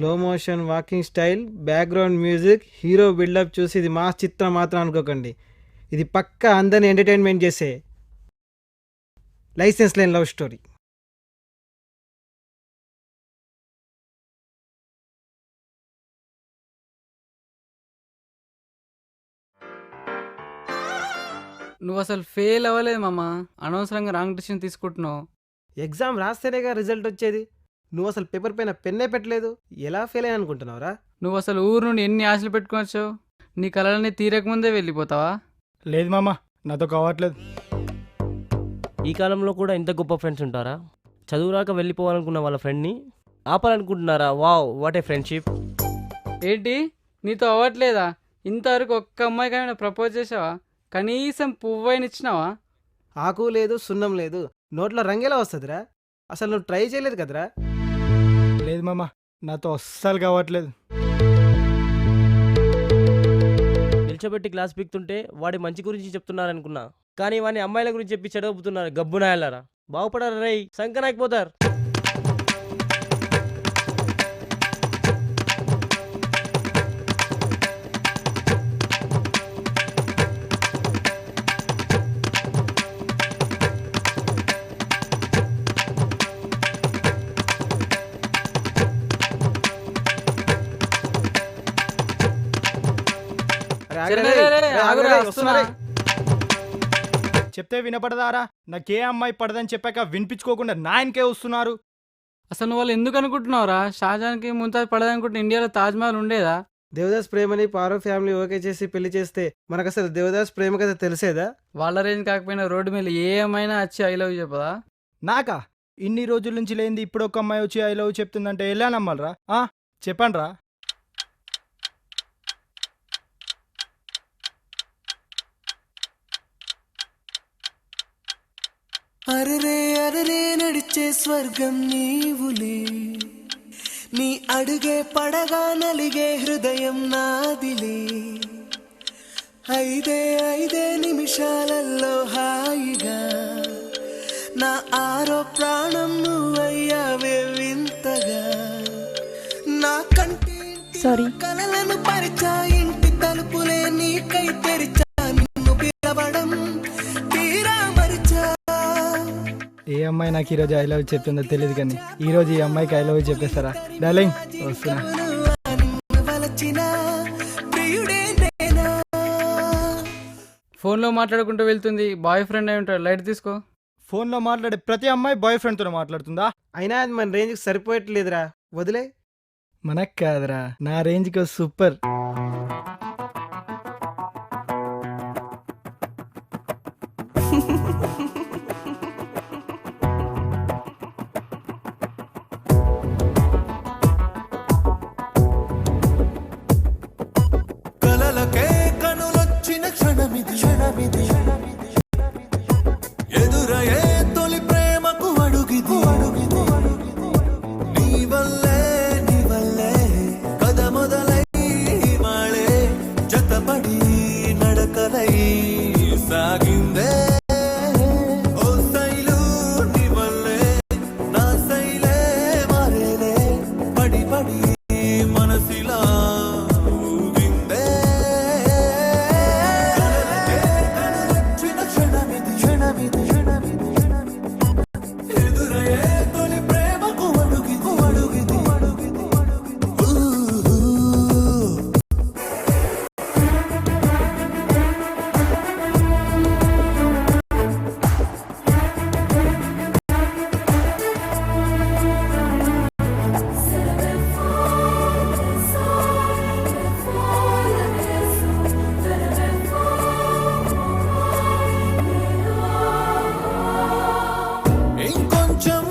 Slow motion walking style, background music, hero buildup చూసి ఇది mass చిత్రం మాత్రం అనుకోకండి. ఇది పక్కా అందరిని ఎంటర్టైన్మెంట్ చేసే లైసెన్స్ లేని లవ్ స్టోరీ. నువ్వు అసలు ఫెయిల్ అవ్వలేదు మామ, అనవసరంగా రాంగ్ డిసిషన్ తీసుకుంటున్నావు. ఎగ్జామ్ రాస్తేనేగా రిజల్ట్ వచ్చేది. నువ్వు అసలు పేపర్ పైన పెన్నే పెట్టలేదు, ఎలా ఫెయిల్ అయ్యా అనుకుంటున్నావురా? నువ్వు అసలు ఊరు నుండి ఎన్ని ఆశలు పెట్టుకోవచ్చు, నీ కళలన్నీ తీరకముందే వెళ్ళిపోతావా? లేదు మామ, నాతో కావట్లేదు. ఈ కాలంలో కూడా ఇంత గొప్ప ఫ్రెండ్స్ ఉంటారా? చదువురాక వెళ్ళిపోవాలనుకున్న వాళ్ళ ఫ్రెండ్ని ఆపాలనుకుంటున్నారా? Wow, what a friendship. ఏంటి నీతో అవ్వట్లేదా? ఇంతవరకు ఒక్క అమ్మాయికైనా ప్రపోజ్ చేసావా? కనీసం పువ్వైన ఇచ్చినావా? ఆకు లేదు, సున్నం లేదు, నోట్లో రంగేలా వస్తుందిరా? అసలు నువ్వు ట్రై చేయలేదు కదరా? లేదు మామ, నాతో అస్సలు కావట్లేదు. నిల్చోబెట్టి క్లాస్ పీకుతుంటే వాడి మంచి గురించి చెప్తున్నారనుకున్నా, కానీ వాని అమ్మాయిల గురించి చెప్పి చెడగొప్పుతున్నారు. గబ్బునాయాలరా, బాగుపడారా రై, సంకనాకపోతారు. చెప్తే వినపడదారా? నాకే అమ్మాయి పడదని చెప్పాక వినిపించుకోకుండా నాయనకే వస్తున్నారు. అసలు నువ్వు వాళ్ళు ఎందుకు అనుకుంటున్నావురా? షాజహాన్కి ముంతాజ్ పడదనుకుంటే ఇండియాలో తాజ్మహల్ ఉండేదా? దేవదాస్ ప్రేమని పారో ఫ్యామిలీ ఓకే చేసి పెళ్లి చేస్తే మనకు అసలు దేవదాస్ ప్రేమ కథ తెలిసేదా? వాళ్ళ రేంజ్ కాకపోయినా రోడ్డు మీద ఏమైనా వచ్చి ఐ లవ్ చెప్పదా? నాకా ఇన్ని రోజుల నుంచి లేనిది ఇప్పుడు ఒక అమ్మాయి వచ్చి ఐ లవ్ చెప్తుందంటే ఎలా నమ్మాలరా? చెప్పండి రా. అరరే అరరే నడిచే స్వర్గం నీవులే, నీ అడుగే పడగా నలిగే హృదయం నాదిలే. ఐదే ఐదే నిమిషాలలో హాయిగా నా ఆరో ప్రాణం నువ్వయ్యావే వింతగా. నా కంటి కలలను పరిచా, ఇంటి తలుపులే నీకై తెరిచా, నిన్ను పిలవడం తీరా మరిచా. ఏ అమ్మాయి నాకు ఈరోజు ఐ లవ్ చెప్తుందో తెలియదు, కానీ ఈరోజు ఈ అమ్మాయికి ఐ లవ్ చెప్పేస్తారా? డార్లింగ్ వస్తున్నా. ఫోన్లో మాట్లాడుకుంటూ వెళ్తుంది, బాయ్ ఫ్రెండ్ అయి ఉంటాడు, లైట్ తీసుకో. ఫోన్లో మాట్లాడే ప్రతి అమ్మాయి బాయ్ ఫ్రెండ్తో మాట్లాడుతుందా? అయినా అది మన రేంజ్కి సరిపోయట్లేదురా, వదిలే. మనకు కాదురా, నా రేంజ్కి సూపర్. కలలకే కనులొచ్చిన క్షణమిది క్షణమిది, ఎదురయే తొలి ప్రేమకు అడుగిది అడుగిది. నీ వల్లే నీ వల్లే కథ మొదలై మాళే జతపడి నడకలై సాగిందే. ఓ శైలు నీ వల్లే నా శైలే మారేలే, పడి పడి మనసిలా ఊగిందే. కలలకే కనులొచ్చిన క్షణమిది క్షణమిది క్షణమిది, ఎదురయ్యే తొలి ప్రేమకు అడుగిది అడుగిది అడుగిది అడుగిది. ఇంకొంచెం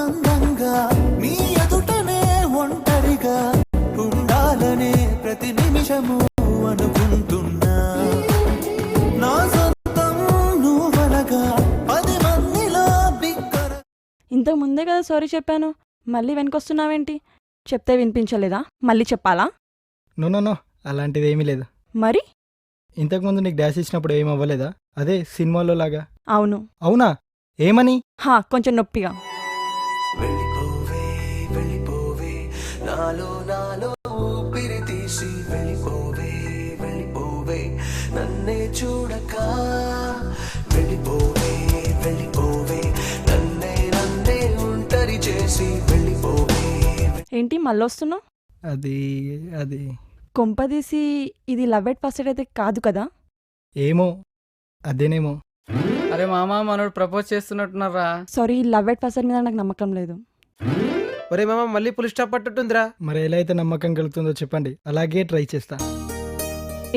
అందంగా నీ ఎదుటనే ఒంటరిగా ఉండాలనే ప్రతి నిమిషము అనుకుంటున్నా. నా సొంతం నువ్వనగా 10 మందిలో బిగ్గర. ఇంతకు ముందే కదా సారీ చెప్పాను, మళ్ళీ వెనకొస్తున్నావేంటి? చెప్తే వినిపించలేదా? మళ్ళీ చెప్పాలా? నో నో నో, అలాంటిది ఏమీ లేదు. మరి ఇంతకుముందు నీకు డాష్ ఇచ్చినప్పుడు ఏం అవ్వలేదా? అదే సినిమాలో లాగా. అవును. అవునా? ఏమని? కొంచెం నొప్పిగా. వెళ్ళిపోవే వెళ్ళిపోవే నాలో నా చూడక వెళ్ళిపోవే వెళ్ళిపోవే నన్నే నన్నే ఒంటరి చేసి వెళ్ళిపోవే. ఏంటి మళ్ళొస్తున్నావు? అది కొంపదీసి ఇది లవ్ ఎట్ ఫస్ట్ సైట్ అయితే కాదు కదా? ఏమో, అదేనేమో. అరే మామ మనోడు ప్రపోజ్ చేస్తున్నట్టున్నారా? Sorry, love at first sight మీద నాకు నమ్మకం లేదు. ఒరే మామ మళ్ళీ పులి స్టాప్ పట్టుందిరా. మరి ఎలా అయితే నమ్మకం కలుగుతుందో చెప్పండి, అలాగే ట్రై చేస్తా.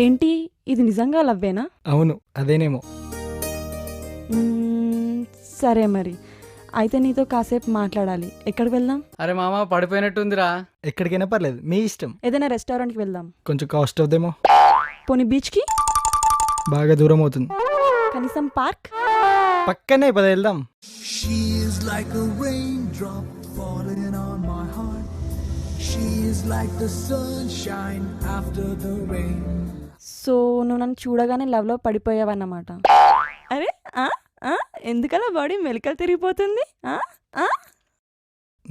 ఏంటి ఇది నిజంగా లవ్వేనా? అవును, అదేనేమో. సరే మరి, అయితే నీతో కాసేపు మాట్లాడాలి. ఎక్కడికి వెళ్దాం? అరే మామ పడిపోయినట్టుందిరా. ఎక్కడికైనా పర్లేదు, మీ ఇష్టం. ఏదైనా రెస్టారెంట్కి వెళ్దాం. కొంచెం కాస్ట్ అవుదేమో. పోనీ బీచ్కి? బాగా దూరం అవుతుంది. కనీసం పార్క్? పక్కనే పద వెళ్దాం. She is like a raindrop falling on my heart. She is like the sunshine after the rain. So నువ్వు నన్ను చూడగానే లవ్లో పడిపోయావన్నమాట. అరే ఎందుకలా బాడీ మెలికలు తిరిగిపోతుంది?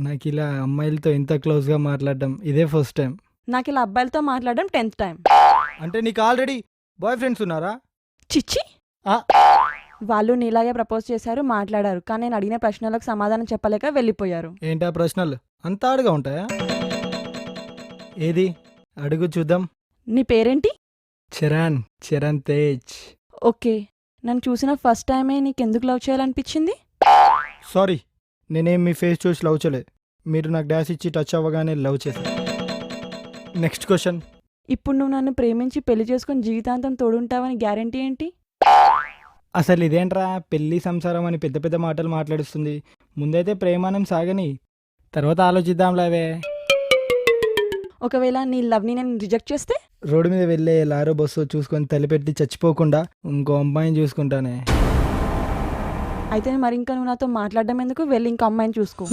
నాకు ఇలా అమ్మాయిలతో ఇంత క్లోజ్గా మాట్లాడడం ఇదే ఫస్ట్ టైం. నాకు ఇలా అబ్బాయిలతో మాట్లాడడం 10th టైం. అంటే నీకు ఆల్రెడీ బాయ్ ఫ్రెండ్స్ ఉన్నారా? చిచ్చి, ఆ, వాళ్ళు నీలాగే ప్రపోజ్ చేశారు, మాట్లాడారు, కానీ నేను అడిగిన ప్రశ్నలకు సమాధానం చెప్పలేక వెళ్ళిపోయారు. ఏంటా ప్రశ్నలు అంత ఆడుగా ఉంటాయా? ఏది అడుగు చూద్దాం. నీ పేరేంటి? చరణ్ తేజ్. ఓకే, నన్ను చూసిన ఫస్ట్ టైమే నీకెందుకు లవ్ చేయాలనిపించింది? సారీ, నేనేం మీ ఫేస్ చూసి లవ్ చేయలేదు. మీరు నాకు డాష్ ఇచ్చి టచ్ అవ్వగానే లవ్ చేశాను. Next question. ఇప్పుడు నువ్వు నన్ను ప్రేమించి పెళ్లి చేసుకుని జీవితాంతం తోడుంటావని గ్యారంటీ ఏంటి? అసలు ఇదేంట్రా పెళ్లి సంసారం అని పెద్ద పెద్ద మాటలు మాట్లాడుస్తుంది. ముందైతే ప్రేమానం సాగని, తర్వాత ఆలోచిద్దాంలావే. ఒకవేళ నీ లవ్ని నేను రిజెక్ట్ చేస్తే? రోడ్డు మీద వెళ్ళే లారో బస్సు చూసుకొని తలపెట్టి చచ్చిపోకుండా ఇంకో అమ్మాయిని చూసుకుంటానే. అయితే మరి ఇంకా నువ్వు నాతో మాట్లాడడం ఎందుకు? వెళ్ళి ఇంకో అమ్మాయిని చూసుకో.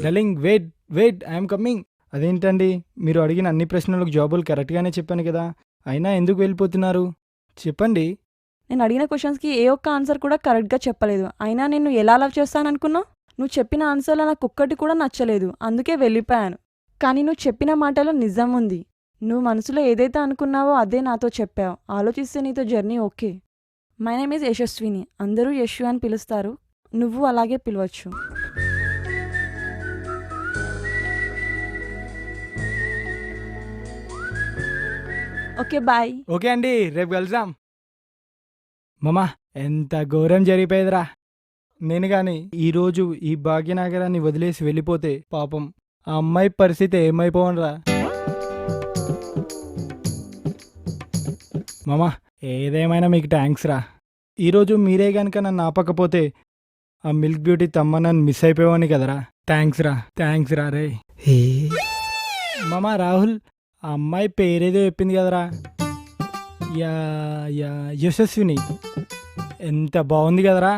Darling wait I'm coming. అదేంటండి, మీరు అడిగిన అన్ని ప్రశ్నలకు జవాబులు కరెక్ట్గానే చెప్పాను కదా, అయినా ఎందుకు వెళ్ళిపోతున్నారు చెప్పండి. నేను అడిగిన క్వశ్చన్స్కి ఏ ఒక్క ఆన్సర్ కూడా కరెక్ట్గా చెప్పలేదు. అయినా నేను ఎలా లవ్ చేస్తాననుకున్నావు? నువ్వు చెప్పిన ఆన్సర్లో నాకు ఒక్కటి కూడా నచ్చలేదు, అందుకే వెళ్ళిపోయాను. కానీ నువ్వు చెప్పిన మాటలో నిజం ఉంది. నువ్వు మనసులో ఏదైతే అనుకున్నావో అదే నాతో చెప్పావు. ఆలోచిస్తే నీతో journey okay. My name is Yashaswini, అందరూ యశు అని పిలుస్తారు, నువ్వు అలాగే పిలవచ్చు. Okay bye. ఓకే అండి, రేపు కలుద్దాం. మామా ఎంత ఘోరం జరిగిపోయేదిరా. నేను కానీ ఈరోజు ఈ భాగ్యనగరాన్ని వదిలేసి వెళ్ళిపోతే పాపం ఆ అమ్మాయి పరిస్థితి ఏమైపోవనరా. మామా ఏదేమైనా మీకు థ్యాంక్స్ రా. ఈరోజు మీరే కనుక నన్ను ఆపకపోతే ఆ మిల్క్ బ్యూటీ తమ్మ నన్ను మిస్ అయిపోయావని కదరా. థ్యాంక్స్ రా రే. మామా రాహుల్, ఆ అమ్మాయి పేరేదో చెప్పింది కదరా, యశస్విని. ఎంత బాగుంది కదరా,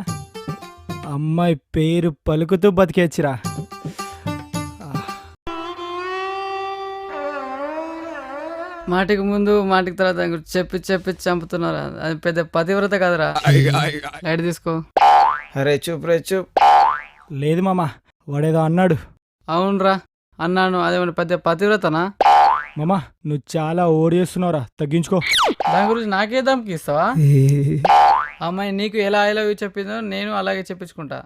అమ్మాయి పేరు పలుకుతూ బతికేచ్చిరా. మాటికి ముందు మాటికి తర్వాత దాని గురించి చెప్పి చంపుతున్నారా? అది పెద్ద పతివ్రత కదరా. లైట్ తీసుకో. అరే చూప్ రే చూప్. లేదు మామ, వాడేదో అన్నాడు. అవునరా అన్నాను, అదేమన్నా పెద్ద పతివ్రతనా? మామ నువ్వు చాలా ఓడి చేస్తున్నావురా, తగ్గించుకో. దాని గురించి నాకే దమ్కి ఇస్తావా? అమ్మాయి నీకు ఎలా ఐ లవ్ యూ చెప్పిందో నేను అలాగే చెప్పించుకుంటా.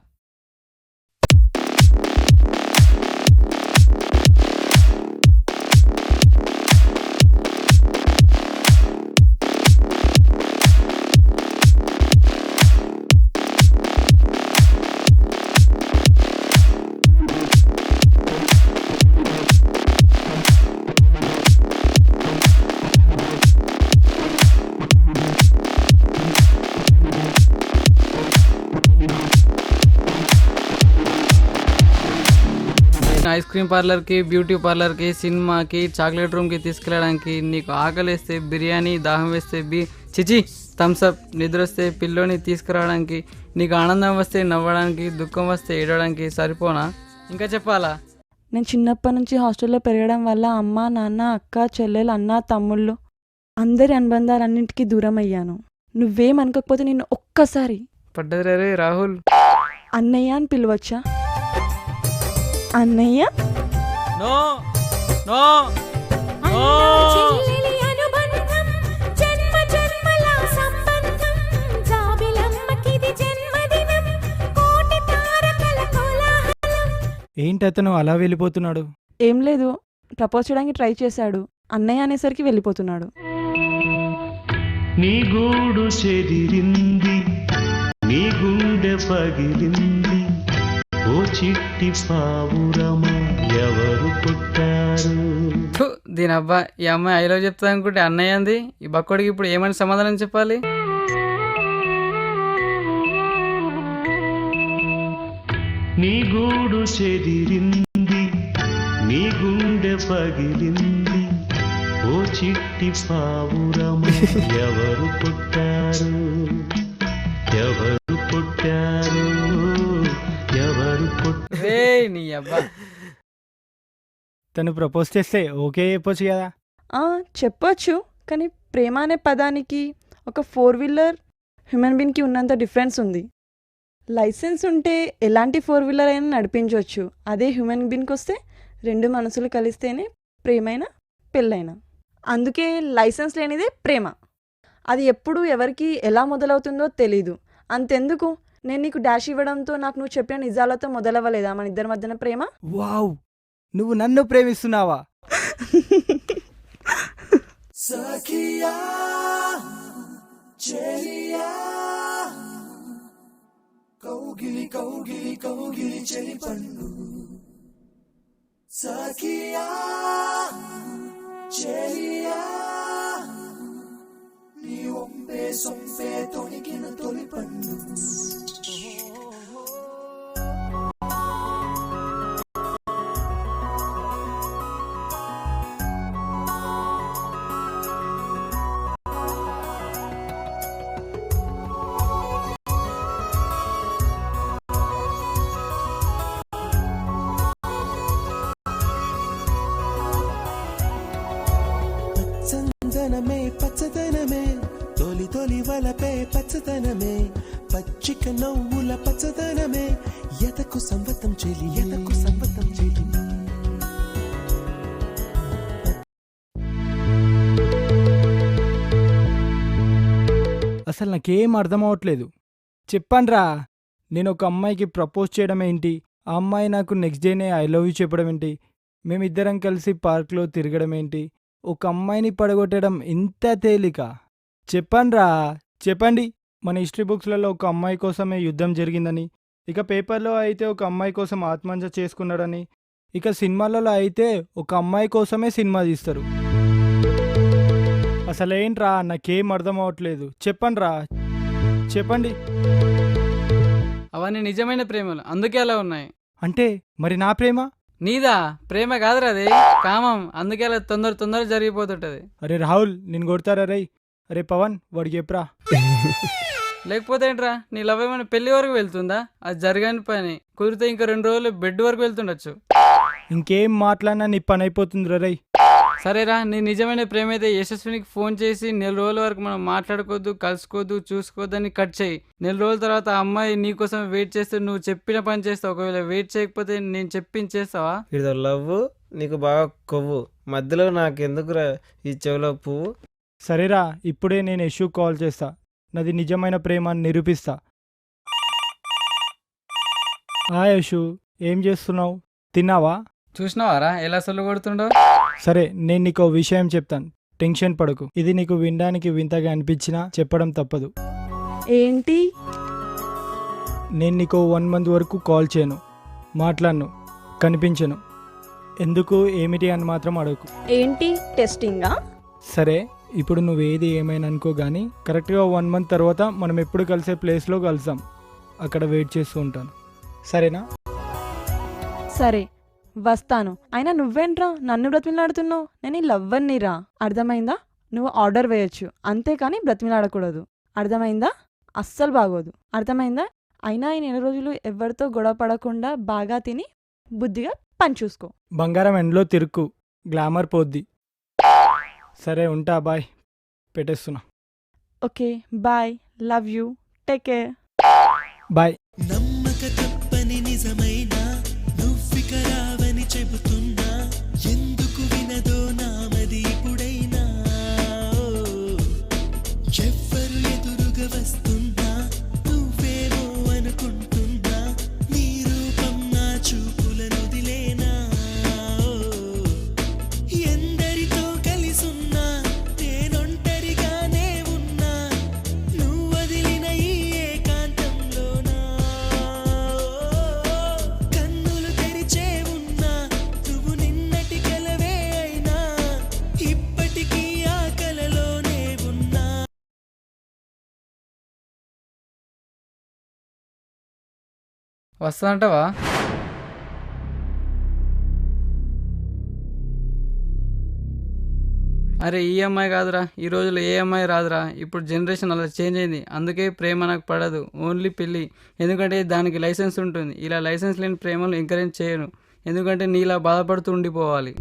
ఐస్ క్రీమ్ పార్లర్కి, బ్యూటీ పార్లర్కి, సినిమాకి, చాక్లెట్ రూమ్కి తీసుకెళ్ళడానికి, నీకు ఆకలిస్తే బిర్యానీ, దాహం వేస్తే చిచి థమ్స్అప్, నిద్ర వస్తే పిల్లోని తీసుకురావడానికి, నీకు ఆనందం వస్తే నవ్వడానికి, దుఃఖం వస్తే ఏడవడానికి సరిపోనా? ఇంకా చెప్పాలా? నేను చిన్నప్పటి నుంచి హాస్టల్లో పెరగడం వల్ల అమ్మ, నాన్న, అక్క, చెల్లెలు, అన్న, తమ్ముళ్ళు అందరి అనుబంధాలన్నింటికీ దూరం అయ్యాను. నువ్వేమనుకోకపోతే నిన్ను ఒక్కసారి పడ్డది రే రాహుల్. అన్నయ్య అని పిలవచ్చా? అన్నయ్య? No no no. ఏంటి అతను అలా వెళ్ళిపోతున్నాడు? ఏం లేదు, ప్రపోజ్ చేయడానికి ట్రై చేశాడు. అన్నయ్య అనేసరికి వెళ్ళిపోతున్నాడు. నీ గూడు చెదిరింది, నీ గుండె పగిలింది, ఓ చిట్టి పావురమా ఎవరు పుట్టారు? ఫు, దీని అబ్బా, ఈ అమ్మాయి ఐ లవ్ చెప్తా అనుకుంటే అన్నయ్య అంది. ఈ బక్కోడికి ఇప్పుడు ఏమని సమాధానం చెప్పాలి? నీ గూడు చెదిరింది, నీ గుండె పగిలింది, ఓ చిట్టి పావురమా ఎవరు పుట్టారు? ఎవరు పుట్టారు? ఎవరు పుట్టారు? రే నీ అబ్బా. తను ప్రపోజ్ చేస్తే ఓకే చెప్పొచ్చు కదా. చెప్పొచ్చు, కానీ ప్రేమ అనే పదానికి ఒక 4-వీలర్ హ్యూమన్ బీయింగ్కి ఉన్నంత డిఫరెన్స్ ఉంది. లైసెన్స్ ఉంటే ఎలాంటి 4-వీలర్ అయినా నడిపించవచ్చు. అదే హ్యూమన్ బీయింగ్కి వస్తే 2 మనసులు కలిస్తేనే ప్రేమైనా పెళ్ళైనా. అందుకే లైసెన్స్ లేనిదే ప్రేమ. అది ఎప్పుడు ఎవరికి ఎలా మొదలవుతుందో తెలీదు. అంతెందుకు, నేను నీకు డాష్ ఇవ్వడంతో నాకు నువ్వు చెప్పిన నిజాలతో మొదలవ్వలేదా మన ఇద్దరి మధ్యన ప్రేమ? వావ్, నువ్వు నన్ను ప్రేమిస్తున్నావా? Sakiya, Cheliya, Kaugili, Kaugili, Kaugili, Cheli Pandu. Sakiya, Cheliya, Ni ombe sombe tonikina toli pandu. చందనమే పచ్చదనమే తొలి తొలి వలపే పచ్చదనమే పచ్చిక నవ్వుల పచ్చదనమే ఎతకు సంవతం చెలి ఎతకు సంవతం చెలి. అసలు నాకేం అర్థం అవ్వట్లేదు. చెప్పండ్రా, నేను ఒక అమ్మాయికి ప్రపోజ్ చేయడం ఏంటి, ఆ అమ్మాయి నాకు నెక్స్ట్ డేనే ఐ లవ్ యూ చెప్పడం ఏంటి, మేమిద్దరం కలిసి పార్క్లో తిరగడం ఏంటి, ఒక అమ్మాయిని పడగొట్టడం ఇంత తేలిక? చెప్పండ్రా, చెప్పండి. మన హిస్టరీ బుక్స్లలో ఒక అమ్మాయి కోసమే యుద్ధం జరిగిందని, ఇక పేపర్లో అయితే ఒక అమ్మాయి కోసం ఆత్మహత్య చేసుకున్నాడని, ఇక సినిమాలలో అయితే ఒక అమ్మాయి కోసమే సినిమా తీస్తారు. అసలేంట్రా, నాకేం అర్థం అవ్వట్లేదు. చెప్పండ్రా, చెప్పండి. అవన్నీ నిజమైన ప్రేమలు, అందుకే అలా ఉన్నాయి. అంటే మరి నా ప్రేమ? నీదా ప్రేమ కాదురా అది, కామం. అందుకే అలా తొందర జరిగిపోతుంటది. అరే రాహుల్, నేను కొడతారా రై? అరే పవన్, వాడికి చెప్పరా. లేకపోతే ఏంట్రా, నీ లవ్ ఏమైనా పెళ్లి వరకు వెళ్తుందా? అది జరగని పని. కుదిరితే ఇంకా 2 రోజులు బెడ్ వరకు వెళ్తుండొచ్చు. ఇంకేం మాట్లాడినా నీ పని అయిపోతుంది రై. సరేరా, నీ నిజమైన ప్రేమ అయితే యశస్వినికి ఫోన్ చేసి 4 రోజుల వరకు మనం మాట్లాడుకోవద్దు, కలుసుకోవద్దు, చూసుకోవద్దని కట్ చేయి. 4 రోజుల తర్వాత ఆ అమ్మాయి నీకోసం వెయిట్ చేస్తే నువ్వు చెప్పిన పని చేస్తావు. ఒకవేళ వెయిట్ చేయకపోతే నేను చెప్పించేస్తావా? ఇది లవ్, నీకు బాగా కొవ్వు, మధ్యలో నాకెందుకురా ఈ చెవిలో పువ్వు. సరేరా, ఇప్పుడే నేను యశు కాల్ చేస్తా, నాది నిజమైన ప్రేమ అని నిరూపిస్తా. యశు, ఏం చేస్తున్నావు? తిన్నావా? చూసినావారా ఎలా సొల్లు కొడుతుండో? సరే, నేను నీకు విషయం చెప్తాను, టెన్షన్ పడకు. ఇది నీకు వినడానికి వింతగా అనిపించినా చెప్పడం తప్పదు. ఏంటి? నేను నీకు 1 మంత్ వరకు కాల్ చేయను, మాట్లాడను, కనిపించను. ఎందుకు, ఏమిటి అని మాత్రం అడగకు. ఏంటి టెస్టింగా? సరే, ఇప్పుడు నువ్వేది ఏమైనా అనుకో కానీ కరెక్ట్గా 1 మంత్ తర్వాత మనం ఎప్పుడు కలిసే ప్లేస్లో కలుద్దాం. అక్కడ వెయిట్ చేస్తూ ఉంటాను, సరేనా? సరే, వస్తాను. అయినా నువ్వేంట్రా నన్ను బ్రతిమిలాడుతున్నావు? నేను లవ్వన్నీరా, అర్థమైందా? నువ్వు ఆర్డర్ వేయొచ్చు, అంతేకాని బ్రతిమిలాడకూడదు, అర్థమైందా? అస్సలు బాగోదు, అర్థమైందా? అయినా ఈ 4 రోజులు ఎవరితో గొడవ పడకుండా బాగా తిని బుద్ధిగా పని చూసుకో. బంగారం ఎండ్లో తిరుక్కు, గ్లామర్ పోద్ది. సరే, ఉంటా, బాయ్, పెట్టేస్తున్నా. Okay, bye, love you, take care, bye. నమ్మక తప్పని నిజమైన నువ్విక రావని చెబుతున్నా, ఎందుకు వినదో నామది ఇప్పుడైనా. ఎవ్వరు ఎదురుగా వస్తున్నా నువ్వేమో అనుకుంటున్నా, నీ రూపం నా చూపులను వస్తుందంటవా? అరే ఈఎంఐ కాదురా, ఈ రోజుల్లో ఏఎంఐ రాదురా. ఇప్పుడు జనరేషన్ అలా చేంజ్ అయింది. అందుకే ప్రేమ నాకు పడదు, ఓన్లీ పెళ్ళి. ఎందుకంటే దానికి లైసెన్స్ ఉంటుంది. ఇలా లైసెన్స్ లేని ప్రేమలు ఎంకరేజ్ చేయను, ఎందుకంటే నీలా బాధపడుతూ ఉండిపోవాలి.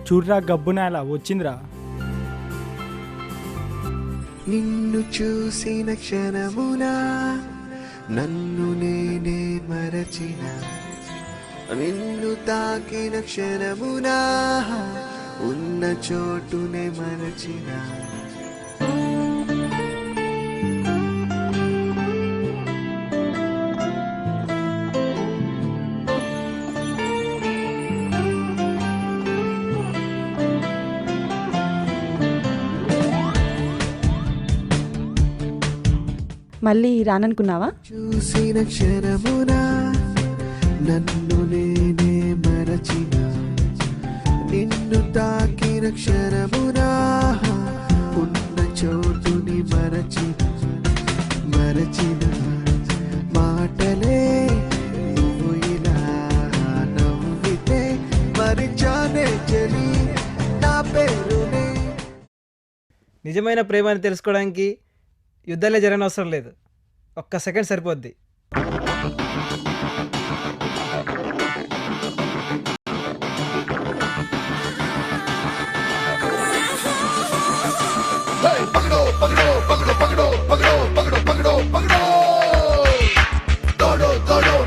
చూడరా గబ్బునాల వచ్చిందిరా. నిన్ను చూసిన క్షణమున నన్ను నేనే మరచిన, నిన్ను తాకిన క్షణమున ఉన్న చోటునే మరచిన. మళ్ళీ రాననుకున్నావా? చూసిన క్షణమున నన్ను నేనే మరచిన, నిన్ను తాకిన క్షణమున ఉన్న చోటుని మరచిన మాటలే నువ్వు ఇలా నవ్వితే మరిచానే చెలి నా పేరునే. నిజమైన ప్రేమని తెలుసుకోవడానికి యుద్ధాలే జరగనవసరం లేదు, ఒక్క సెకండ్ సరిపోద్ది.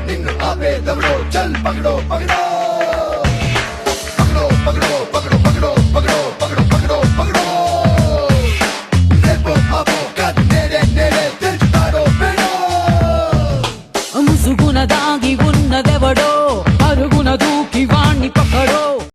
నిన్ను ఆపే దమ్ముడో చల్ పగడో పగడో